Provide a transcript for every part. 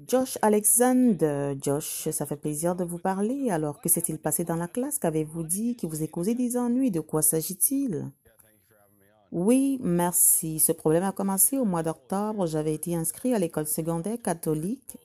Josh Alexander, Josh, ça fait plaisir de vous parler. Alors, que s'est-il passé dans la classe? Qu'avez-vous dit qui vous ait causé des ennuis? De quoi s'agit-il? Oui, merci. Ce problème a commencé au mois d'octobre. J'avais été inscrit à l'école secondaire catholique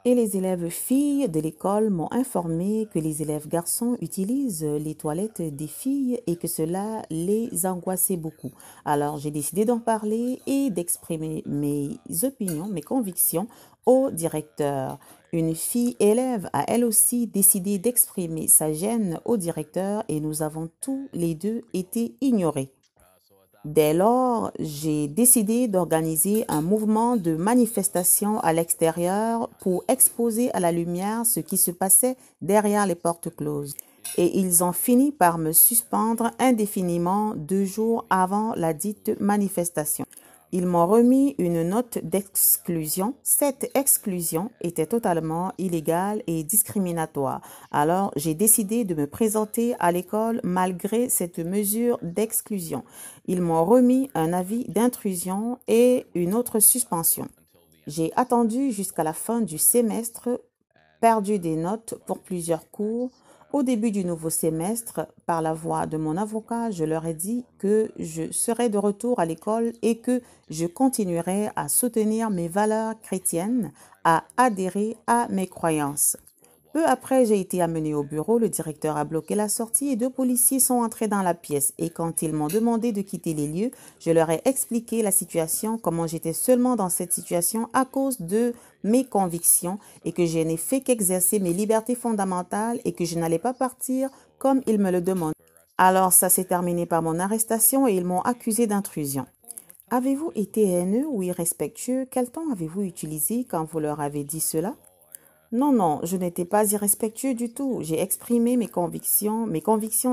et les élèves filles de l'école m'ont informé que les élèves garçons utilisent les toilettes des filles et que cela les angoissait beaucoup. Alors j'ai décidé d'en parler et d'exprimer mes opinions, mes convictions au directeur. Une fille élève a elle aussi décidé d'exprimer sa gêne au directeur et nous avons tous les deux été ignorés. Dès lors, j'ai décidé d'organiser un mouvement de manifestation à l'extérieur pour exposer à la lumière ce qui se passait derrière les portes closes. Et ils ont fini par me suspendre indéfiniment 2 jours avant la dite manifestation. Ils m'ont remis une note d'exclusion. Cette exclusion était totalement illégale et discriminatoire. Alors, j'ai décidé de me présenter à l'école malgré cette mesure d'exclusion. Ils m'ont remis un avis d'intrusion et une autre suspension. J'ai attendu jusqu'à la fin du semestre, perdu des notes pour plusieurs cours. Au début du nouveau semestre, par la voix de mon avocat, je leur ai dit que je serai de retour à l'école et que je continuerai à soutenir mes valeurs chrétiennes, à adhérer à mes croyances. Peu après, j'ai été amenée au bureau, le directeur a bloqué la sortie et 2 policiers sont entrés dans la pièce. Et quand ils m'ont demandé de quitter les lieux, je leur ai expliqué la situation, comment j'étais seulement dans cette situation à cause de mes convictions et que je n'ai fait qu'exercer mes libertés fondamentales et que je n'allais pas partir comme ils me le demandent. Alors ça s'est terminé par mon arrestation et ils m'ont accusé d'intrusion. Avez-vous été haineux ou irrespectueux? Quel ton avez-vous utilisé quand vous leur avez dit cela? Non, non, je n'étais pas irrespectueux du tout. J'ai exprimé mes convictions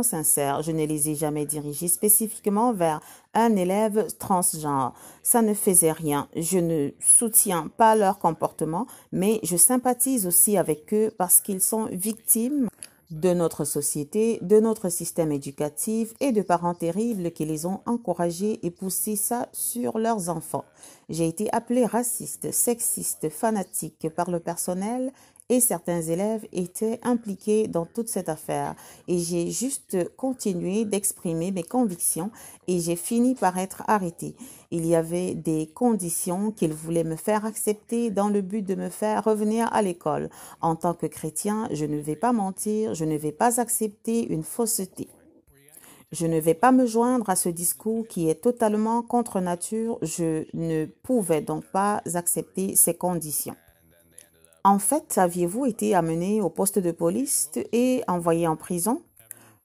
sincères. Je ne les ai jamais dirigées spécifiquement vers un élève transgenre. Ça ne faisait rien. Je ne soutiens pas leur comportement, mais je sympathise aussi avec eux parce qu'ils sont victimes de notre société, de notre système éducatif et de parents terribles qui les ont encouragés et poussé ça sur leurs enfants. J'ai été appelée raciste, sexiste, fanatique par le personnel et certains élèves étaient impliqués dans toute cette affaire. Et j'ai juste continué d'exprimer mes convictions et j'ai fini par être arrêtée. Il y avait des conditions qu'ils voulaient me faire accepter dans le but de me faire revenir à l'école. En tant que chrétien, je ne vais pas mentir, je ne vais pas accepter une fausseté. Je ne vais pas me joindre à ce discours qui est totalement contre nature. Je ne pouvais donc pas accepter ces conditions. En fait, aviez-vous été amené au poste de police et envoyé en prison?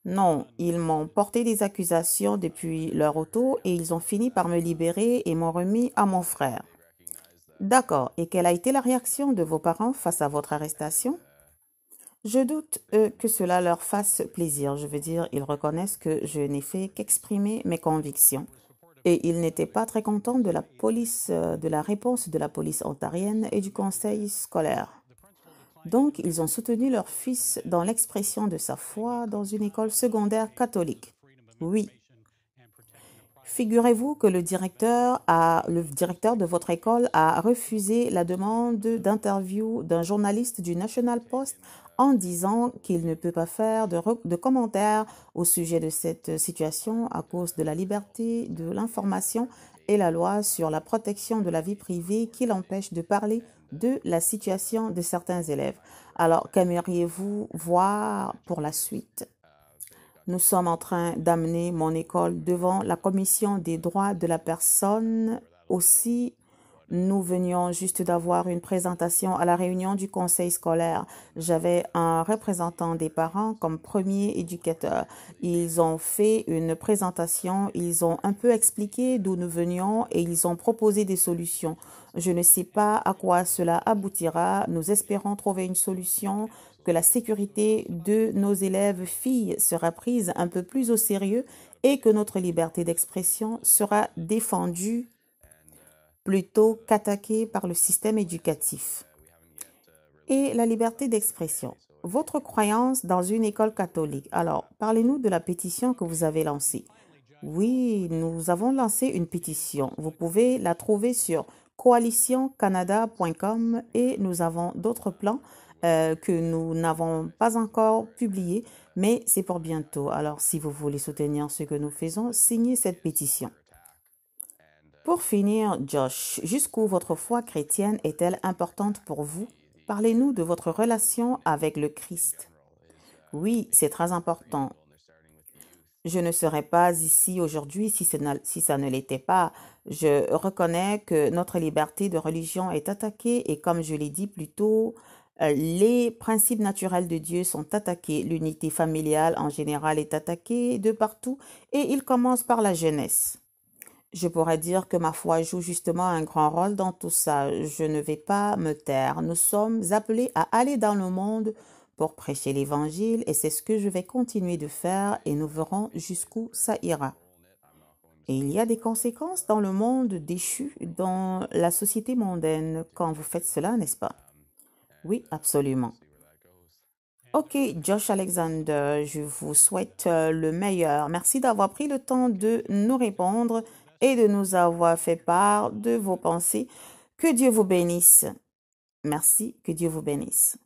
Non, ils m'ont porté des accusations depuis leur auto et ils ont fini par me libérer et m'ont remis à mon frère. D'accord. Et quelle a été la réaction de vos parents face à votre arrestation? Je doute que cela leur fasse plaisir. Je veux dire, ils reconnaissent que je n'ai fait qu'exprimer mes convictions. Et ils n'étaient pas très contents de la police, de la réponse de la police ontarienne et du conseil scolaire. Donc, ils ont soutenu leur fils dans l'expression de sa foi dans une école secondaire catholique. Oui. Figurez-vous que le directeur de votre école a refusé la demande d'interview d'un journaliste du National Post en disant qu'il ne peut pas faire de commentaires au sujet de cette situation à cause de la liberté de l'information et la loi sur la protection de la vie privée qui l'empêche de parler de la situation de certains élèves. Alors, qu'aimeriez-vous voir pour la suite? Nous sommes en train d'amener mon école devant la commission des droits de la personne. Aussi, nous venions juste d'avoir une présentation à la réunion du conseil scolaire. J'avais un représentant des parents comme premier éducateur. Ils ont fait une présentation, ils ont un peu expliqué d'où nous venions et ils ont proposé des solutions. Je ne sais pas à quoi cela aboutira. Nous espérons trouver une solution, que la sécurité de nos élèves filles sera prise un peu plus au sérieux et que notre liberté d'expression sera défendue plutôt qu'attaquée par le système éducatif. Et la liberté d'expression. Votre croyance dans une école catholique. Alors, parlez-nous de la pétition que vous avez lancée. Oui, nous avons lancé une pétition. Vous pouvez la trouver sur coalitioncanada.com et nous avons d'autres plans que nous n'avons pas encore publiés, mais c'est pour bientôt. Alors, si vous voulez soutenir ce que nous faisons, signez cette pétition. Pour finir, Josh, jusqu'où votre foi chrétienne est-elle importante pour vous? Parlez-nous de votre relation avec le Christ. Oui, c'est très important. Je ne serais pas ici aujourd'hui si ça ne l'était pas. Je reconnais que notre liberté de religion est attaquée et comme je l'ai dit plus tôt, les principes naturels de Dieu sont attaqués. L'unité familiale en général est attaquée de partout et il commence par la jeunesse. Je pourrais dire que ma foi joue justement un grand rôle dans tout ça. Je ne vais pas me taire. Nous sommes appelés à aller dans le monde pour prêcher l'Évangile et c'est ce que je vais continuer de faire et nous verrons jusqu'où ça ira. Et il y a des conséquences dans le monde déchu, dans la société mondaine quand vous faites cela, n'est-ce pas? Oui, absolument. Ok, Josh Alexander, je vous souhaite le meilleur. Merci d'avoir pris le temps de nous répondre et de nous avoir fait part de vos pensées. Que Dieu vous bénisse. Merci, que Dieu vous bénisse.